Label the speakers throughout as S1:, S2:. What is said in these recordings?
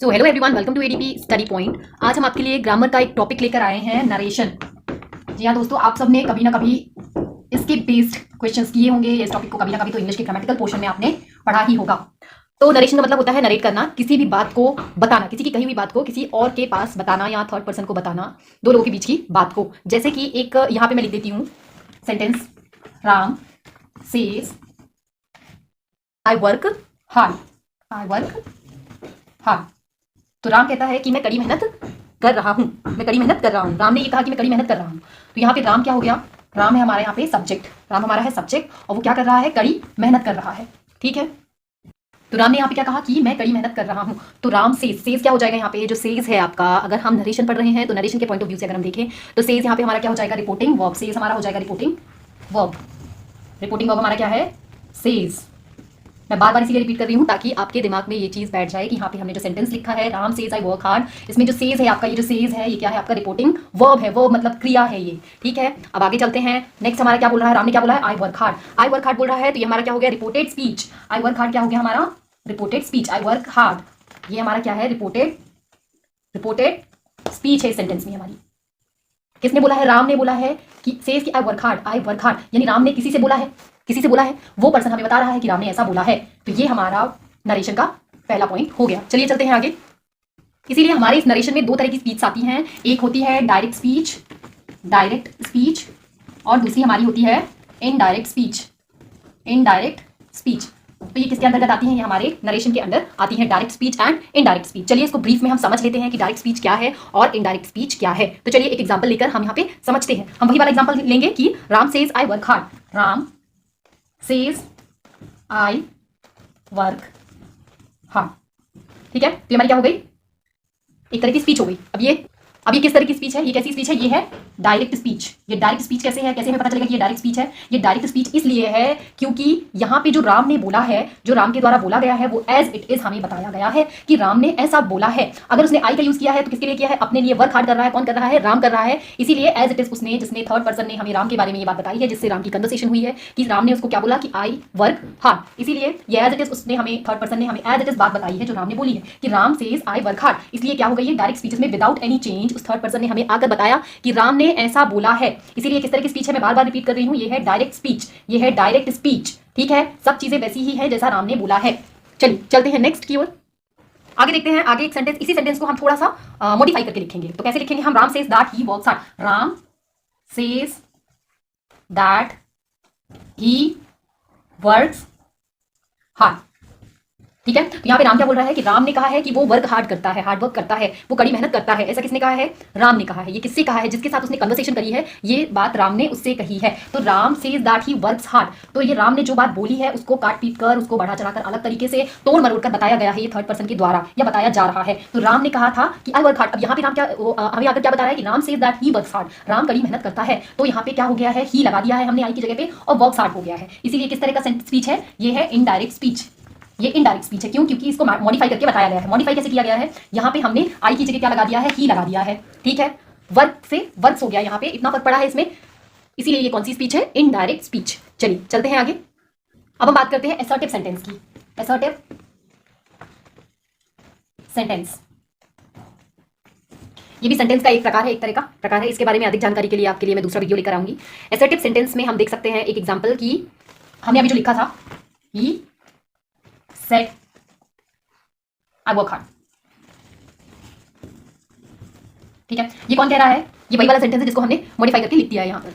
S1: So hello everyone, welcome to ADP study point. आज हम आपके लिए ग्रामर का एक टॉपिक लेकर आए हैं, नरेशन। जी हाँ दोस्तों, आप सबने कभी ना कभी इसके बेस्ड क्वेश्चंस किए होंगे। इस टॉपिक को कभी ना कभी तो इंग्लिश के ग्रामेटिकल पोर्शन में आपने पढ़ा ही होगा। तो नरेशन का मतलब होता है नरेट करना, किसी भी बात को बताना, किसी की कही हुई बात को किसी और के पास बताना या थर्ड पर्सन को बताना, दो लोगों के बीच की बात को। जैसे कि एक यहाँ पे मैं लिख देती हूँ sentence, Ram says I work hard. I work hard. तो राम कहता है कि मैं कड़ी मेहनत कर रहा हूं, मैं कड़ी मेहनत कर रहा हूं। राम ने ये कहा कि मैं कड़ी मेहनत कर रहा हूं। तो यहाँ पे राम क्या हो गया? राम है हमारे यहाँ पे सब्जेक्ट, राम हमारा है सब्जेक्ट और वो क्या कर रहा है? कड़ी मेहनत कर रहा है। ठीक है, तो राम ने यहाँ पे क्या कहा कि मैं कड़ी मेहनत कर रहा हूं। तो राम सेज क्या हो जाएगा? यहाँ पे जो सेज है आपका, अगर हम नरेशन पढ़ रहे हैं तो नरेशन के पॉइंट ऑफ व्यू से अगर हम देखें तो सेज यहाँ पे हमारा क्या हो जाएगा? Reporting verb. सेज हमारा हो जाएगा रिपोर्टिंग वर्ब। रिपोर्टिंग वर्ब हमारा क्या है? सेज। मैं बार बार इसीलिए रिपीट कर रही हूँ ताकि आपके दिमाग में ये चीज बैठ जाए कि यहाँ पे हमने जो सेंटेंस लिखा है, Ram says I work hard, इसमें जो सेज है आपका, ये जो सेज है ये क्या है? आपका रिपोर्टिंग वर्ब है। वर्ब मतलब क्रिया है ये। ठीक है, अब आगे चलते हैं। नेक्स्ट हमारा क्या बोल रहा है? राम ने क्या बोला है? I work hard. I work hard बोल रहा है तो ये हमारा क्या हो गया? Reported speech. आई वर्क हार्ड क्या हो गया हमारा? Reported speech. आई वर्क हार्ड ये हमारा क्या है? रिपोर्टेड स्पीच है इस सेंटेंस में हमारी। किसने बोला है? राम ने बोला है कि सेज की आई वर्क हार्ड। आई वर्क हार्ड यानी राम ने किसी से बोला है, किसी से बोला है, वो पर्सन हमें बता रहा है कि राम ने ऐसा बोला है। तो ये हमारा नरेशन का पहला पॉइंट हो गया। चलिए चलते हैं आगे। इसीलिए हमारे इस नरेशन में दो तरह की स्पीच आती हैं। एक होती है डायरेक्ट स्पीच और दूसरी हमारी होती है इनडायरेक्ट स्पीच। तो ये किसके अंतर्गत आती हैं? ये हमारे नरेशन के अंदर आती है, direct speech and indirect speech. चलिए इसको ब्रीफ में हम समझ लेते हैं कि डायरेक्ट स्पीच क्या है और इनडायरेक्ट स्पीच क्या है। तो चलिए एक एग्जांपल लेकर हम यहाँ पे समझते हैं। हम वही वाला एग्जांपल लेंगे कि Ram says I work hard. Ram says I work hard. ठीक है, तो हमारी क्या हो गई? एक तरह की स्पीच हो गई। अब ये किस तरह की स्पीच है? ये कैसी स्पीच है? ये है डायरेक्ट स्पीच। ये डायरेक्ट स्पीच कैसे है? कैसे हमें पता चलेगा कि ये डायरेक्ट स्पीच है? ये डायरेक्ट स्पीच इसलिए है क्योंकि यहाँ पे जो राम ने बोला है, जो राम के द्वारा बोला गया है, वो एज इट इज हमें बताया गया है कि राम ने ऐसा बोला है। अगर उसने आई का यूज किया है तो किसके लिए किया है? अपने लिए। वर्क हार्ड कर रहा है, कौन कर रहा है? राम कर रहा है। इसीलिए एज इट इज उसने, जिसने थर्ड पर्सन ने हमें राम के बारे में ये बात बताई है, जिससे राम की कन्वर्सेशन हुई है कि राम ने उसको क्या बोला कि आई वर्क हार्ड। इसीलिए ये एज इट इज उसने हमें, थर्ड पर्सन ने हमें एज इट इज बात बताई है जो राम ने बोली है कि Ram says I work hard. इसलिए क्या हो गई? डायरेक्ट स्पीच में विदाउट एनी चेंज उस थर्ड पर्सन ने हमें आकर बताया कि राम ने ऐसा बोला है। इसीलिए किस तरह की स्पीच है? मैं बार बार रिपीट कर रही हूं, ये है डायरेक्ट स्पीच, ये है डायरेक्ट स्पीच। ठीक है, सब चीजें वैसी ही है जैसा राम ने बोला है। चलिए चलते हैं नेक्स्ट की ओर। आगे देखते हैं। आगे एक सेंटेंस, इसी सेंटेंस को हम थोड़ा सा मॉडिफाई करके लिखेंगे। तो कैसे लिखेंगे हम? Ram says that he works hard. Ram says that he works hard. ठीक है, तो यहाँ पे राम क्या बोल रहा है कि राम ने कहा है कि वो वर्क हार्ड करता है, हार्ड वर्क करता है, वो कड़ी मेहनत करता है। ऐसा किसने कहा है? राम ने कहा है। ये किससे कहा है? जिसके साथ उसने कन्वर्सेशन करी है, ये बात राम ने उससे कही है। तो Ram says that he works hard. तो ये राम ने जो बात बोली है उसको काट पीट कर, उसको बढ़ा चढ़ाकर, अलग तरीके से तोड़ मरोड़ कर बताया गया है, ये थर्ड पर्सन के द्वारा या बताया जा रहा है। तो राम ने कहा था कि आई वर्क हार्ड। अब यहाँ पे राम क्या हमें आकर क्या बता रहा है कि Ram says that he works hard. Ram कड़ी मेहनत करता है। तो यहाँ पे क्या हो गया है? ही लगा दिया है हमने आई की जगह पे और वर्क्स हार्ड हो गया है। इसीलिए किस तरह का स्पीच है? ये है इनडायरेक्ट स्पीच। ये इनडायरेक्ट स्पीच है। क्यों? क्योंकि इसको मॉडिफाई करके बताया गया है। मॉडिफाई कैसे किया गया है? यहाँ पे हमने आई की जगह क्या लगा दिया है? ही लगा दिया है। ठीक है, वर्क से वर्क्स हो गया, यहाँ पे इतना फर्क पड़ा है इसमें। इसीलिए ये कौन सी स्पीच है? Indirect speech. चलिए चलते हैं आगे। अब हम बात करते हैं असर्टिव सेंटेंस की। असर्टिव सेंटेंस ये भी सेंटेंस का एक प्रकार है, एक तरह का प्रकार है। इसके बारे में अधिक जानकारी के लिए आपके लिए मैं दूसरा वीडियो लेकर आऊंगी। असर्टिव सेंटेंस में हम देख सकते हैं एक एग्जाम्पल की हमने अभी जो लिखा था, ही सेड आई वर्क हार्ड। ठीक है, ये कौन कह रहा है? ये वही वाला सेंटेंस है जिसको हमने मॉडिफाई करके लिख दिया है यहाँ पर।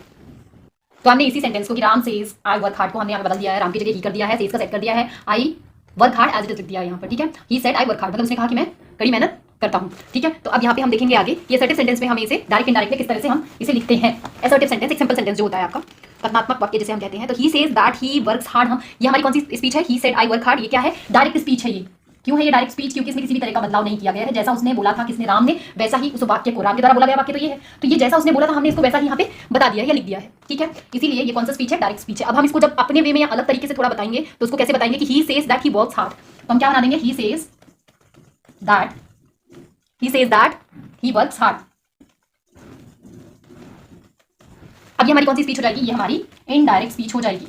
S1: तो हमने इसी सेंटेंस को कि Ram says I work hard को हमने यहाँ बदल दिया है, राम की जगह ही कर दिया है, सेज का सेट कर दिया है, I work hard as it is लिख दिया है यहाँ पर। ठीक है, he said I work hard मतलब उसने कहा कि मैं कड़ी मेहनत करता हूँ। ठीक है, तो अब यहाँ पे हम देखेंगे आगे कि असर्टिव सेंटेंस में हम इसे डायरेक्ट इनडायरेक्ट में किस तरह से हम इसे लिखते हैं। असर्टिव सेंटेंस एक सिंपल सेंटेंस जो होता है आपका, कथनात्मक वाक्य जिसे हम कहते हैं। तो he says that he works hard, हम ये हमारी कौन सी स्पीच है? He said I work hard. ये क्या है? डायरेक्ट स्पीच है। ये क्यों है ये डायरेक्ट स्पीच? क्योंकि इसमें किसी भी तरह का बदलाव नहीं किया गया है। जैसा उसने बोला था, किसने? राम ने, वैसा ही उस वाक्य को, राम के द्वारा बोला गया वाक्य तो ये है, तो ये जैसा उसने बोला था हमने इसको वैसा ही यहाँ पे बता दिया है या लिख दिया है। ठीक है, इसीलिए ये कौन सा स्पीच है? डायरेक्ट स्पीच है। अब हम इसको जब अपने वे में या अलग तरीके से थोड़ा बताएंगे तो उसको कैसे बताएंगे कि he says that he works hard. तो हम क्या बना देंगे? He says that he works hard. अब ये हमारी कौन सी स्पीच हो जाएगी? ये हमारी इनडायरेक्ट स्पीच हो जाएगी।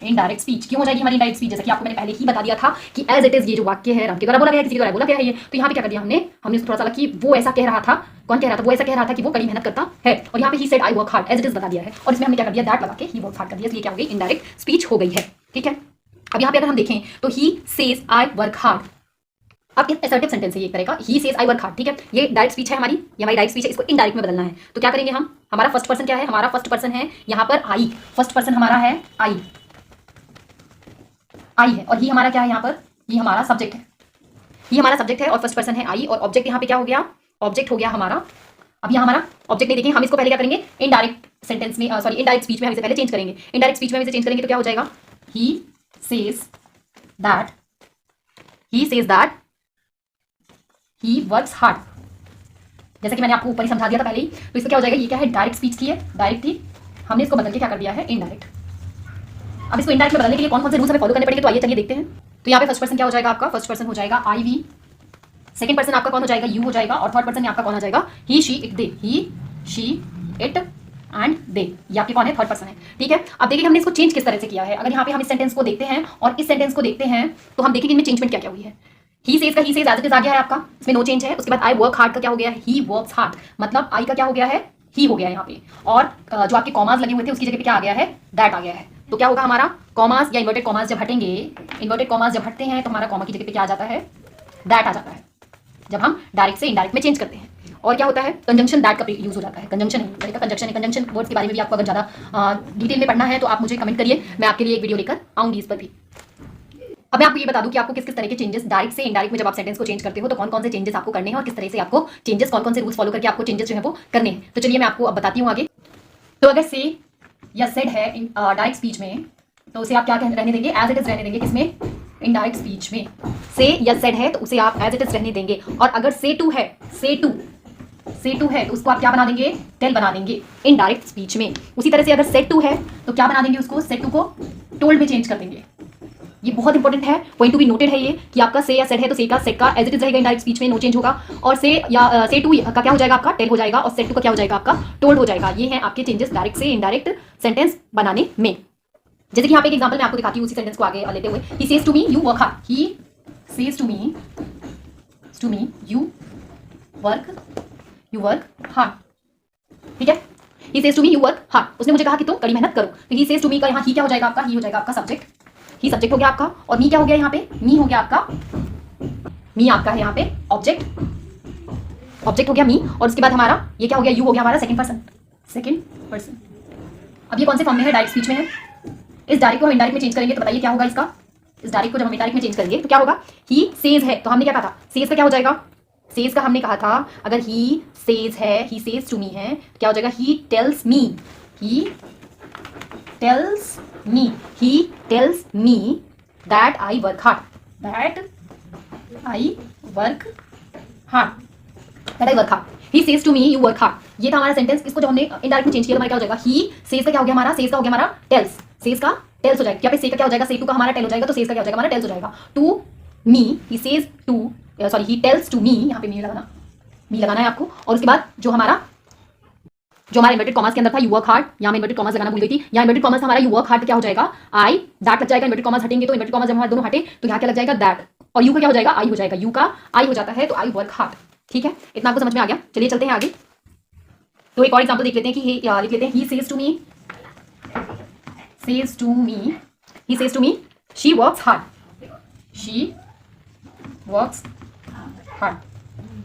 S1: Indirect speech. क्यों हो जाएगी हमारी इनडायरेक्ट स्पीच? जैसा कि आपको मैंने पहले ही बता दिया था कि एज इट इज ये जो वाक्य है राम के द्वारा बोला गया है, किसी के द्वारा बोला गया है ये, तो यहाँ पे क्या कर दिया हमने उसको थोड़ा सा कि वो ऐसा कह रहा था। कौन कह रहा था? वो ऐसा कह रहा था कि वो कड़ी मेहनत करता है, और यहाँ पे he said I work hard, as it is बता दिया है, और इसमें हमने क्या कर दिया? दैट लगा के ही वर्क हार्ड कर दिया। तो ये क्या हो गई? इनडायरेक्ट स्पीच हो गई है। ठीक है, अब यहाँ पे अगर हम देखें तो he says I work hard. अब इस असर्टिव सेंटेंस है ये एक तरह का, he says I work hard. ठीक है, ये डायरेक्ट स्पीच है हमारी, ये हमारी डायरेक्ट स्पीच है, इसको इनडायरेक्ट में बदलना है। तो क्या करेंगे हम? हमारा फर्स्ट पर्सन क्या है? हमारा फर्स्ट पर्सन है यहाँ पर आई। फर्स्ट पर्सन हमारा है आई, आई है, और ही हमारा क्या है यहाँ पर? ये हमारा सब्जेक्ट है, ये हमारा सब्जेक्ट है और फर्स्ट पर्सन है आई, और ऑब्जेक्ट यहाँ पे क्या हो गया? ऑब्जेक्ट हो गया हमारा। अब यहाँ हमारा ऑब्जेक्ट नहीं देखेंगे, हम इसको पहले क्या करेंगे? इनडायरेक्ट सेंटेंस में, सॉरी इनडायरेक्ट स्पीच में हम इसे पहले चेंज करेंगे। इनडायरेक्ट स्पीच में हम इसे चेंज करेंगे तो क्या हो जाएगा? He says that, he says that he works hard. जैसा कि मैंने आपको ऊपर ही समझा दिया था पहले ही, तो इसका क्या हो जाएगा? ये क्या है? डायरेक्ट स्पीच की है, डायरेक्ट थी, हमने इसको बदल के क्या कर दिया है? इनडायरेक्ट। अब इसको इनडायरेक्ट में बदलने के लिए कौन कौन से रूल्स हमें फॉलो करने पड़ेंगे? तो आइए चलिए देखते हैं। तो यहाँ पे फर्स्ट पर्सन क्या हो जाएगा आपका? फर्स्ट पर्सन हो जाएगा आई वी, सेकंड पर्सन आपका कौन हो जाएगा? यू हो जाएगा, और थर्ड पर्सन आपका कौन हो जाएगा? He she it they, he she it and they, ये आपके कौन है? थर्ड पर्सन है। ठीक है, अब देखिए हमने इसको चेंज किस तरह से किया है। अगर यहाँ पे हम इस सेंटेंस को देखते हैं और इस सेंटेंस को देखते हैं तो हम देखेंगे इनमें चेंजमेंट क्या क्या हुई है। ही सेज का he says as it is आ गया है आपका, इसमें नो चेंज है। उसके बाद आई वर्क हार्ड का क्या हो गया है? ही वर्क्स हार्ड, मतलब आई का क्या हो गया है? ही हो गया है यहाँ पे, और जो आपके कॉमास लगे हुए थे उसकी जगह पे क्या आ गया है? दैट आ गया है। तो क्या होगा हमारा? कॉमास या इन्वर्टेड कॉमास जब हटेंगे, इन्वर्टेड कॉमास जब हटते हैं तो हमारा कॉमा की जगह पे क्या आ जाता है? दैट आ जाता है, जब हम डायरेक्ट से इनडायरेक्ट में चेंज करते हैं। और क्या होता है? कंजंक्शन दैट का यूज हो जाता है। कंजंक्शन है, कंजंक्शन है। कंजंक्शन वर्ड्स के बारे में भी आपको अगर ज़्यादा डिटेल में पढ़ना है तो आप मुझे कमेंट करिए, मैं आपके लिए एक वीडियो लेकर आऊंगी इस पर भी। अब मैं आपको ये बता दूं कि आपको किस किस तरह के चेंजेस डायरेक्ट से इनडायरेक्ट में जब आप सेंटेंस को चेंज करते हो तो कौन कौन से चेंजेस आपको करने हैं, और किस तरह से आपको चेंजेस, कौन कौन से रूल्स फॉलो करके आपको चेंजेस जो है वो करने हैं। तो चलिए मैं आपको अब बताती हूँ आगे। तो अगर से या सेड है डायरेक्ट स्पीच में, तो उसे आप क्या रहने देंगे? एज इट इज रहने देंगे। किसमें? इनडायरेक्ट स्पीच में। से या सेड है तो उसे आप एज इट इज रहने देंगे, और अगर से टू है, से टू है तो उसको आप क्या बना देंगे? टेल बना देंगे इनडायरेक्ट स्पीच में। उसी तरह से अगर सेड टू है तो क्या बना देंगे उसको? सेड टू को टोल्ड में चेंज कर देंगे। ये बहुत इंपॉर्टेंट है, पॉइंट टू बी नोटेड है ये, कि आपका से या सेड है तो से का एज इट इज रहेगा इनडायरेक्ट स्पीच में, नो चेंज होगा। और से या से टू का क्या हो जाएगा आपका? टेल हो जाएगा, और सेड टू का क्या हो जाएगा आपका? टोल्ड हो जाएगा। ये है आपके चेंजेस डायरेक्ट से इनडायरेक्ट सेंटेंस बनाने में। जैसे कि यहाँ पे एक एग्जांपल मैं आपको दिखाती हूँ उसी सेंटेंस को आगे लेते हुए। He says to me you work hard, he says to me you work hard. ठीक है, he says to me you work hard, उसने मुझे कहा कि तुम कड़ी मेहनत करो। तो ही सेज टू मी का यहाँ ही क्या हो जाएगा आपका? ही हो जाएगा आपका सब्जेक्ट, ही सब्जेक्ट हो गया आपका, और मी क्या हो गया यहाँ पे? मी हो गया आपका, मी आपका है यहाँ पे ऑब्जेक्ट, ऑब्जेक्ट हो गया मी, और उसके बाद हमारा ये क्या हो गया? यू हो गया हमारा सेकंड पर्सन। अब ये कौन से फॉर्म में है? डायरेक्ट स्पीच में है। इस डायरेक्ट को हम इनडायरेक्ट में चेंज करेंगे तो बताइए क्या होगा इसका? इस डायरेक्ट को जब हम इनडायरेक्ट में चेंज करेंगे तो क्या होगा? ही सेज है तो हमने क्या कहा था? सेज का क्या हो जाएगा? सेज का हमने कहा था अगर ही सेज है, ही सेज टू मी है तो क्या हो जाएगा? He tells me, he tells me that I work hard, he says to me you work hard. ये था हमारा सेंटेंस। इसको जब हमने इनडायरेक्ट में चेंज किया तो हमारा क्या हो जाएगा? ही सेज का क्या हो गया हमारा? सेज का हो गया हमारा टेल्स, सेज का टेल्स हो जाएगा। यहाँ पे से का क्या हो जाएगा? से टू का हमारा टेल हो जाएगा, तो सेज का क्या हो जाएगा? हमारा टेल्स हो जाएगा। To me, he says to, sorry he tells to me, यहाँ पे मी लगाना है आपको। और उसके बाद जो हमारा इन्वर्टेड कॉमर्स के अंदर था यू वर्क हार्ड, यहाँ मैं इन्वर्टेड कॉमर्स लगाना भूल गई थी। यहाँ इन्वर्टेड कॉमर्स हमारा यू वर्क हार्ड क्या हो जाएगा? आई दैट लग जाएगा। इन्वर्टेड कॉमर्स हटेंगे तो इन्वर्टेड कॉमर्स जब हमारे दोनों हटे तो यहाँ क्या लग जाएगा? दैट, और यू का क्या हो जाएगा? आई हो जाएगा। यू का आई हो जाता है तो आई वर्क हार्ड। ठीक है, इतना आपको समझ में आ गया। चलिए चलते हैं आगे। तो एक और एग्जाम्पल देख लेते हैं कि लिख लेते हैं he says to me she works hard,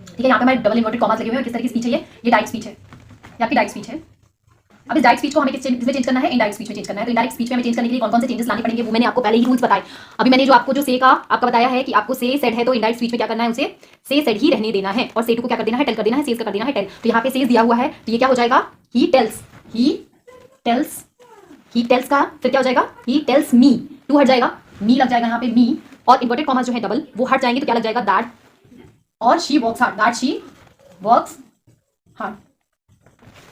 S1: ठीक है। यहाँ पे हमारे डबल इन्वर्टेड कॉमर्स लगे हुए हैं। किस तरह की स्पीच है ये डायरेक्ट स्पीच है, ये आपकी डायरेक्ट स्पीच है। अब इस डायरेक्ट स्पीच को हमें किसमें चेंज करना है? इनडायरेक्ट स्पीच में चेंज करना है। तो इनडायरेक्ट स्पीच में हमें चेंज करने के लिए कौन कौन से चेंजेस लाने पड़ेंगे वो मैंने आपको पहले ही रूल्स बताए। अभी मैंने जो आपको जो से का आपका बताया है कि आपको से सेड है तो इनडायरेक्ट स्पीच में क्या करना है? उसे से सेड ही रहने देना है, और से टू को क्या कर देना है? टेल कर देना है, सेज का कर देना है टेल। तो यहाँ पे सेज दिया हुआ है तो ये क्या हो जाएगा? ही टेल्स का फिर क्या हो जाएगा? ही टेल्स मी, टू हट जाएगा, मी लग जाएगा यहाँ पे मी, और इन्वर्टेड कॉमर्स जो है डबल वो हट जाएंगे तो क्या लग जाएगा? दैट, और she works hard, that she works hard.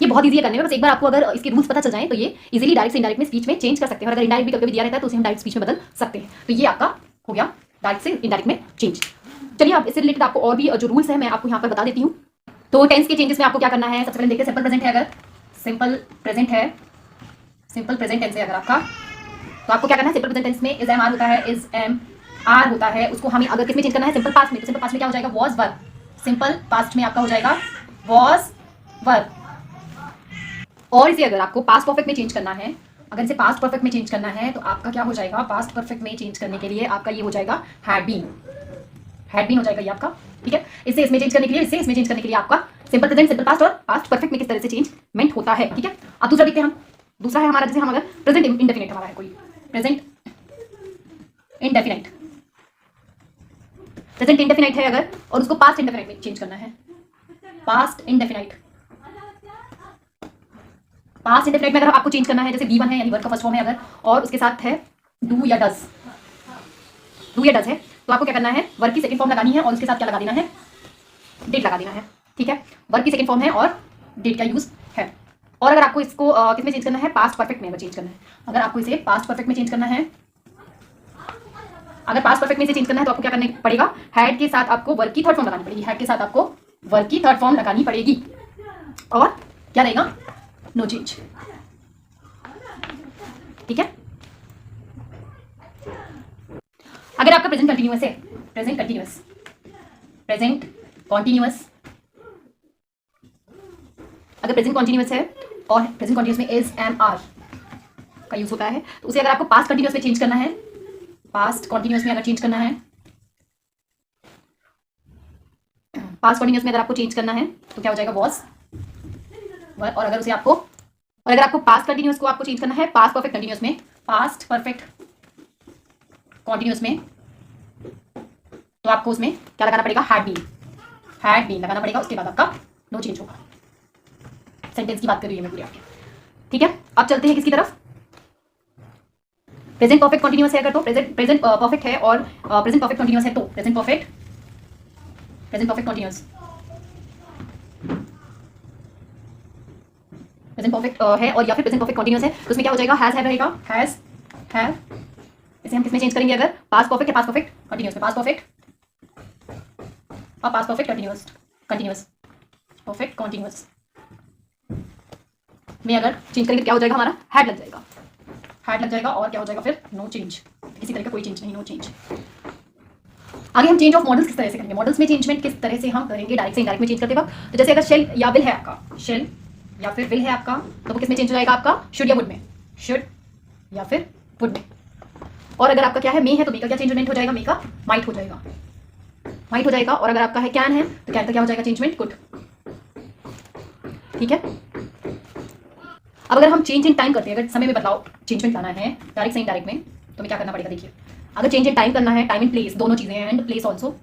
S1: ये बहुत ईजी है करने में, बस एक बार आपको अगर इसके रूल्स पता चल जाए तो ये इजीली डायरेक्ट से इनडायरेक्ट में स्पीच में चेंज कर सकते हैं। और अगर इनडायरेक्ट भी कभी दिया रहता है तो उसे हम डायरेक्ट स्पीच में बदल सकते हैं। तो ये आपका हो गया डायरेक्ट से इनडायरेक्ट में चेंज। चलिए अब इससे रिलेटेड आपको और भी जो रूल्स है मैं आपको यहाँ पर बता देती हूँ। तो टेंस के चेंजेस में आपको क्या करना है? सबसे पहले देखिए सिंपल प्रेजेंट है, अगर सिंपल प्रेजेंट टेंस है अगर आपका, तो आपको क्या करना है, सिंपल प्रेजेंट टेंस में इज एम आर होता है, इज एम आर होता है, उसको हमें अगर किसमें चेंज करना है, सिंपल पास्ट में, तो सिंपल पास्ट में क्या हो जाएगा, वॉज वर। सिंपल पास्ट में आपका हो जाएगा वॉज वर। और इसे अगर आपको पास्ट परफेक्ट में चेंज करना है, अगर इसे पास्ट परफेक्ट में चेंज करना है तो आपका क्या हो जाएगा, पास्ट परफेक्ट में चेंज करने के लिए आपका ये हो जाएगा हैड बीन। हैड बीन हो जाएगा ये आपका, ठीक है। इसे इसमें चेंज करने के लिए, इसे इसमें चेंज करने के लिए आपका सिंपल प्रेजेंट, सिंपल पास्ट और पास्ट परफेक्ट में किस तरह से चेंजमेंट होता है, ठीक है। अब दूसरा देखते हैं हम। दूसरा है हमारा, जैसे हम अगर प्रेजेंट इंडेफिनिट हमारा है कोई, प्रेजेंट इंडेफिनिट, प्रेजेंट इंडेफिनिट है अगर, और उसको पास्ट इंडेफिनिट में चेंज करना है, पास्ट इंडेफिनिट। पास्ट इंडेफिनिट में अगर आपको चेंज करना है, जैसे V1 है यानी वर्ब का फर्स्ट फॉर्म है अगर, और उसके साथ है डू या डज, डू या डज है, तो आपको क्या करना है, वर्ब की सेकंड फॉर्म लगानी है और उसके साथ क्या लगा देना है, डेट लगा देना है, ठीक है। वर्ब की सेकंड फॉर्म है और डेट का यूज है। और अगर आपको इसको किस में चेंज करना है, पास्ट परफेक्ट में अगर चेंज करना है, अगर आपको इसे पास्ट परफेक्ट में चेंज करना है, अगर पास्ट परफेक्ट में इसे चेंज करना है तो आपको क्या करना पड़ेगा, हैड के साथ आपको वर्ब की थर्ड फॉर्म लगानी पड़ेगी, हैड के साथ आपको वर्ब की थर्ड फॉर्म लगानी पड़ेगी, और क्या रहेगा, नो चेंज, ठीक है। अगर आपका प्रेजेंट कंटिन्यूअस है, प्रेजेंट कंटिन्यूअस, प्रेजेंट कॉन्टिन्यूअस, अगर प्रेजेंट कॉन्टिन्यूअस है और प्रेजेंट कॉन्टिन्यूअस में इज एम आर का यूज होता है, तो उसे अगर आपको पास्ट कंटिन्यूअस में चेंज करना है, पास्ट कॉन्टिन्यूअस में अगर चेंज करना है, पास्ट कॉन्टिन्यूअस में अगर आपको चेंज करना है तो क्या हो जाएगा, वॉज। और अगर उसे आपको, और अगर आपको पास्ट कंटिन्यूअस को आपको चेंज करना है पास्ट परफेक्ट कंटिन्यूअस में, पास्ट परफेक्ट कॉन्टिन्यूअस में, तो आपको उसमें क्या लगाना पड़ेगा, हैड बीन, हैड बीन लगाना पड़ेगा, उसके बाद आपका नो चेंज होगा। सेंटेंस की बात कर रही हूँ मैं पूरी आपकी, ठीक है। अब चलते हैं किसकी तरफ, प्रेजेंट परफेक्ट कंटिन्यूअस है अगर, तो प्रेजेंट परफेक्ट है और प्रेजेंट परफेक्ट कंटिन्यूअस है, तो present perfect continuous, present perfect है और या फिर प्रेजेंट परफेक्ट कंटिन्यूअस है, तो उसमें क्या हो जाएगा, हैज हैव रहेगा, हैज हैव। इसे हम किसमें चेंज करेंगे, अगर पास्ट परफेक्ट या पास्ट परफेक्ट कंटिन्यूअस में, पास्ट परफेक्ट और past perfect continuous, continuous perfect continuous में अगर चेंज करेंगे तो क्या हो जाएगा, हमारा हैड लग जाएगा, हैड लग जाएगा, और क्या हो जाएगा फिर, नो चेंज, किसी तरह का कोई चेंज नहीं, नो चेंज। आगे हम चेंज ऑफ मॉडल्स किस तरह से करेंगे, मॉडल्स में चेंजमेंट किस तरह से हम करेंगे, डायरेक्ट से इनडायरेक्ट में चेंज करते वक्त। तो जैसे अगर शेल या विल है आपका, शेल या फिर विल है आपका, तो वो किस में चेंज हो जाएगा, आपका शुड या वुड में, शुड या फिर वुड में। और अगर आपका क्या है, मे है, तो मे का क्या चेंजमेंट हो जाएगा, मे का माइट हो जाएगा, माइट हो जाएगा। और अगर आपका है कैन है, तो कैन का क्या हो जाएगा, चेंजमेंट कुड, ठीक है। अब अगर हम चेंज इन टाइम करते हैं, अगर समय में बदलाव चेंजमेंट लाना है डायरेक्ट से इनडायरेक्ट में, तो हमें क्या करना पड़ेगा, देखिए अगर चेंज इन टाइम करना है, टाइम इन प्लेस दोनों चीजें हैं, एंड प्लेस ऑल्सो।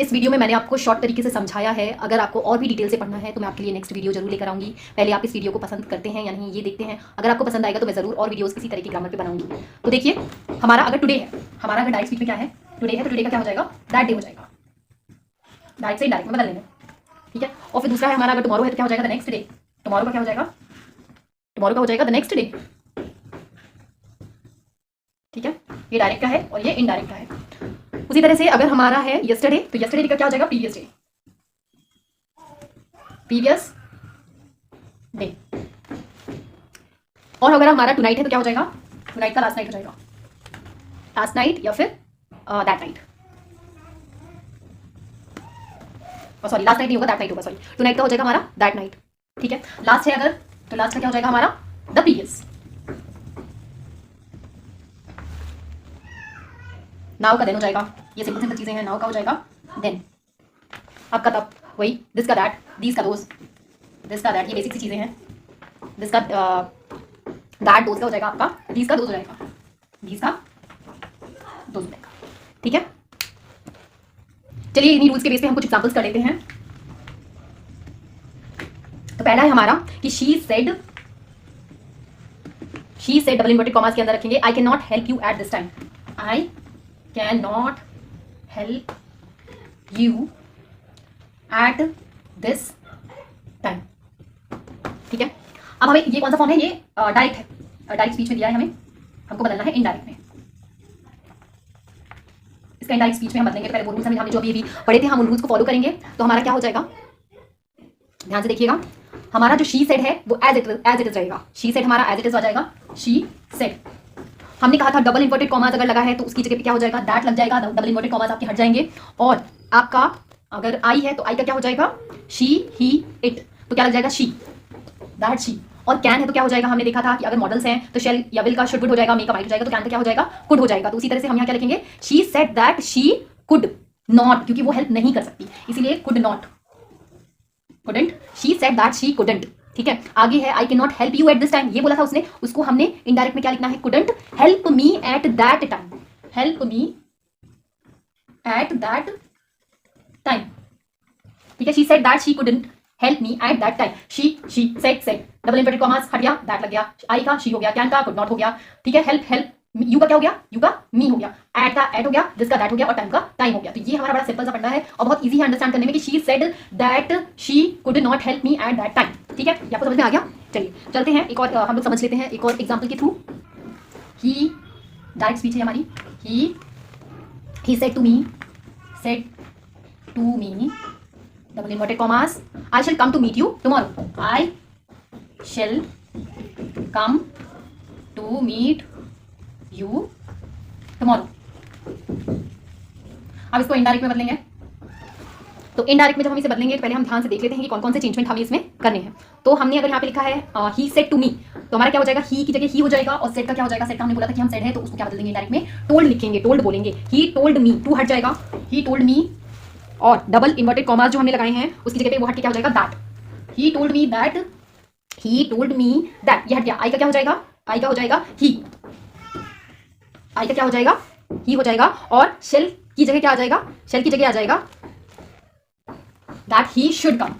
S1: इस वीडियो में मैंने आपको शॉर्ट तरीके से समझाया है, अगर आपको और भी डिटेल से पढ़ना है तो मैं आपके लिए नेक्स्ट वीडियो जरूर लेकर आऊंगी। पहले आप इस वीडियो को पसंद करते हैं या नहीं ये देखते हैं, अगर आपको पसंद आएगा तो मैं जरूर और वीडियोस किसी तरह की ग्रामर पे बनाऊंगी। तो देखिए हमारा अगर टुडे है, हमारा अगर डायरेक्ट स्पीच में क्या है, टुडे है, तो टुडे का क्या हो जाएगा, दैट डे हो जाएगा, डायरेक्ट से डायरेक्ट में बदल लेंगे, ठीक है। और फिर दूसरा है हमारा अगर टुमारो है, तो क्या हो जाएगा, द नेक्स्ट डे, टुमारो का क्या हो जाएगा, टुमारो का हो जाएगा द नेक्स्ट डे, ठीक है। ये डायरेक्ट का है और ये इनडायरेक्ट का है। उसी तरह से अगर हमारा है यस्टरडे, तो यस्टरडे का क्या हो जाएगा, प्रीवियस डे, प्रीवियस डे। और अगर हमारा टुनाइट है, तो क्या हो जाएगा, टुनाइट का लास्ट नाइट हो जाएगा, लास्ट नाइट या फिर that night, sorry last night नहीं होगा, दैट नाइट होगा, सॉरी टुनाइट का हो जाएगा हमारा दैट नाइट, ठीक है। लास्ट है अगर, तो लास्ट का क्या हो जाएगा हमारा, द प्रीवियस। नाउ का देन हो जाएगा, ये सिंपल सिंपल चीजें हैं, नाउ का हो जाएगा देन, आपका तब वही, दिस का दैट, दीस का दोज, दिस का दैट, ये बेसिक सी चीजें हैं, दिस का दैट, दोज का हो जाएगा आपका, दीस का दोज हो जाएगा, दीस का दोज हो जाएगा, ठीक है। चलिए इन्हीं रूल्स के बेस पे हम कुछ एग्जांपल्स कर लेते हैं। तो पहला है हमारा कि she said double inverted commas के अंदर रखेंगे, I can not help you at this time, I can not help you at this time, ठीक है। अब हमें ये कौन सा फॉर्म है, ये डायरेक्ट है, डायरेक्ट स्पीच में दिया है हमें, हमको बदलना है इनडायरेक्ट में। इसका इनडायरेक्ट स्पीच में हम बदलेंगे, पहले वो रूल्स हमने जो अभी पढ़े थे हम उन रूल्स को फॉलो करेंगे, तो हमारा क्या हो जाएगा, ध्यान से देखिएगा, हमारा जो शी सेड है वो एज इट इज रहेगा। शी सेड हमारा एज इट इज आ जाएगा, शी सेड। हमने कहा था डबल इन्वर्टेड कॉमास अगर लगा है तो उसकी जगह पे क्या हो जाएगा, दैट लग जाएगा, डबल इन्वर्टेड कॉमास आपके हट जाएंगे। और आपका अगर आई है तो आई का क्या हो जाएगा, शी ही इट, तो क्या लग जाएगा, शी, दैट शी। और कैन है तो क्या हो जाएगा, हमने देखा था कि अगर मॉडल्स हैं तो शेल या विल का शुड वुड हो जाएगा, मेक माइट हो जाएगा, तो कैन का क्या हो जाएगा, कुड हो जाएगा। तो उसी तरह से हम यहाँ क्या लिखेंगे, she said that she could not, क्योंकि वो हेल्प नहीं कर सकती इसीलिए could not, couldn't. She said that she couldn't, ठीक है। आगे है I can not help you at this time, ये बोला था उसने, उसको हमने इनडायरेक्ट में क्या लिखना है, couldn't help me at that time, help me at that time, ठीक है। She said that she couldn't help me at that time, she said, double inverted commas हट गया, दैट लग गया, आई का शी हो गया, कैन का कुड नॉट हो गया, ठीक है। हेल्प यू का क्या हो गया, यू का मी हो गया, एट का एट हो गया, दिस का दैट हो गया और टाइम का टाइम हो गया। तो ये हमारा बड़ा सिंपल सा पढ़ना है और बहुत इजी है अंडरस्टैंड करने में कि she said that she could not help me at that time, ठीक है। ये आपको समझ में आ गया। चलिए चलते हैं एक और हम लोग समझ लेते हैं एक और एग्जाम्पल के थ्रू। ही डायरेक्ट स्पीच है हमारी, he said to me double inverted commas, I shall come to meet you tomorrow, I shall come to meet you tomorrow. अब इसको इनडायरेक्ट में बदलेंगे, तो इनडायरेक्ट में जब हम इसे बदलेंगे तो पहले हम ध्यान से देख लेते हैं कि कौन कौन से चेंजमेंट हमें इसमें करने हैं। तो हमने अगर यहाँ पे लिखा है ही सेड टू मी, तो हमारा क्या हो जाएगा, ही की जगह ही हो जाएगा, और सेड का क्या हो जाएगा, सेड का हमने बोला था कि हम सेड है तो उसको क्या बदल देंगे, इनडायरेक्ट में टोल्ड लिखेंगे, टोल्ड बोलेंगे। ही टोल्ड मी, टू हट जाएगा, ही टोल्ड मी, और डबल इन्वर्टेड कॉमास जो हमने लगाए हैं उसकी जगह पे वो हट के क्या हो जाएगा, that. He told me that, he told me that, ये हट गया। आई का क्या हो जाएगा, आई का हो जाएगा ही, आई का क्या हो जाएगा, ही हो जाएगा। और शेल की जगह क्या आ जाएगा, शेल की जगह आ जाएगा that he should come,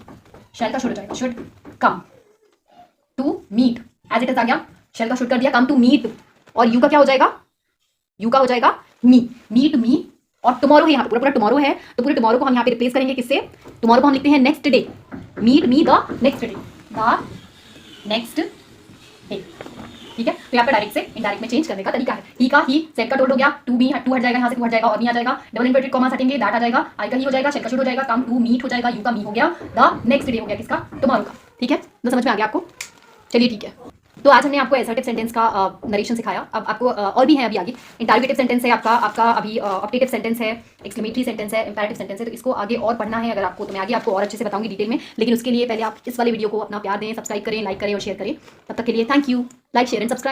S1: shall का शुड हो जाएगा, should come to meet, as it is आ गया, शेल का शुड कर दिया, कम टू मीट। और यू का क्या हो जाएगा, यू का हो जाएगा मी, मीट मी। और टुमारो है यहाँ पे, पूरा पूरा टुमारो है, तो पूरे टुमारो को हम यहाँ पे रिप्लेस करेंगे किससे, टुमारो को हम लिखते हैं next day, meet me the next day, the next day, ठीक है। तो यहाँ पे डायरेक्ट से इनडायरेक्ट में चेंज करने का तरीका है। ही का ही, सेड का टोल्ड हो गया, टू मी, टू हट जाएगा यहाँ से, टू हट जाएगा और मी आ जाएगा, डबल इन्वर्टेड कॉमास हटेंगे, दैट आ जाएगा, आई का ही हो जाएगा, शेल का शुड हो जाएगा, कम टू मीट हो जाएगा, यू का मी हो गया, द नेक्स्ट डे हो गया किसका, टुमारो का, ठीक है। तो समझ में आ गया आपको, चलिए ठीक है। तो आज हमने आपको असर्टिव सेंटेंस का नरेशन सिखाया। अब आपको और भी है अभी आगे, इंटरोगेटिव सेंटेंस है आपका अभी ऑप्टेटिव सेंटेंस है, एक्सक्लेमेटरी सेंटेंस है, इंपेरेटिव सेंटेंस है। तो इसको आगे और पढ़ना है अगर आपको, तो मैं आगे आपको और अच्छे से बताऊंगी डिटेल में, लेकिन उसके लिए पहले आप इस वाले वीडियो को अपना प्यार दें, सब्सक्राइब करें, लाइक करें और शेयर करें। तब तक के लिए thank you, like share and subscribe.